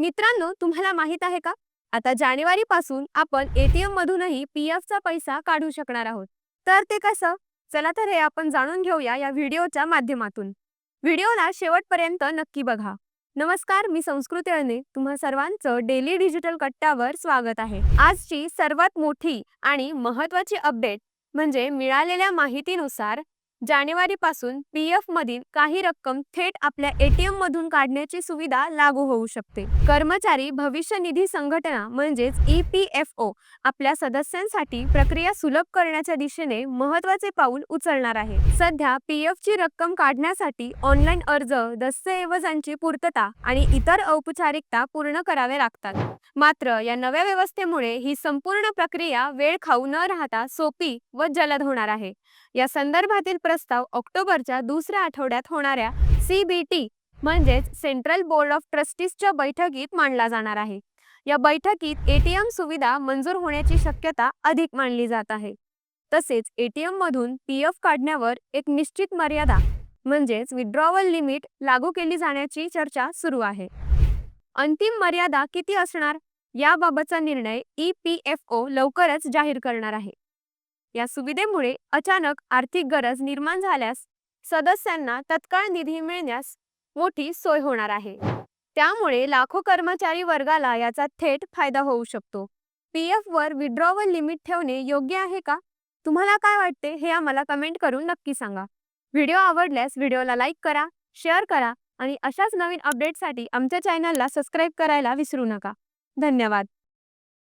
मित्रांनो, तुम्हाला माहित आहे का? आता जानेवारी पासून आपण एटीएम मधूनही पीएफचा पैसा काढू शकणार आहोत. तर ते कसं? चला तर हे आपण जाणून घेऊया या व्हिडिओच्या माध्यमातून. व्हिडिओला शेवटपर्यंत नक्की बघा. नमस्कार, मी संस्कृती अळणे. तुम्हा सर्वांचं डेली डिजिटल कट्ट्यावर स्वागत आहे. आजची सर्वात मोठी आणि महत्त्वाची अपडेट म्हणजे मिळालेल्या माहितीनुसार जानेवारीपासून पीएफ मधील काही रक्कम थेट आपल्या एटीएम मधून काढण्याची सुविधा लागू होऊ शकते. कर्मचारी भविष्य निधी संघटना म्हणजेच ईपीएफओ आपल्या सदस्यांसाठी प्रक्रिया सुलभ करण्याच्या दिशेने महत्त्वाचे पाऊल उचलणार आहे. सध्या पीएफ ची रक्कम काढण्यासाठी ऑनलाईन अर्ज, दस्तऐवजांची पूर्तता आणि इतर औपचारिकता पूर्ण करावे लागतात. मात्र या नव्या व्यवस्थेमुळे ही संपूर्ण प्रक्रिया वेळ खाऊ न राहता सोपी व जलद होणार आहे. या संदर्भातील प्रस्ताव ऑक्टोबरच्या दुसऱ्या आठवड्यात होणाऱ्या सीबीटी म्हणजेच सेंट्रल बोर्ड ऑफ ट्रस्टीजच्या बैठकीत मांडला जाणार आहे. या बैठकीत एटीएम सुविधा मंजूर होण्याची शक्यता अधिक मानली जात आहे. तसेच एटीएम मधून पीएफ काढण्यावर एक निश्चित मर्यादा म्हणजेच विड्रॉवल लिमिट लागू केली जाण्याची चर्चा सुरू आहे. अंतिम मर्यादा किती असणार याबाबतचा निर्णय ईपीएफओ लवकरच जाहीर करणार आहे. या सुविधेमुळे अचानक आर्थिक गरज निर्माण झाल्यास सदस्यांना तत्काळ निधी मिळण्यास मोठी सोय होणार आहे. त्यामुळे लाखो कर्मचारी वर्गाला याचा थेट फायदा होऊ शकतो. पीएफ वर विड्रॉवल लिमिट ठेवणे योग्य आहे का? तुम्हाला काय वाटते हे आम्हाला कमेंट करून नक्की सांगा. व्हिडिओ आवडल्यास व्हिडिओला लाईक करा, शेअर करा आणि अशाच नवीन अपडेटसाठी आमच्या चॅनलला सबस्क्राईब करायला विसरू नका. धन्यवाद.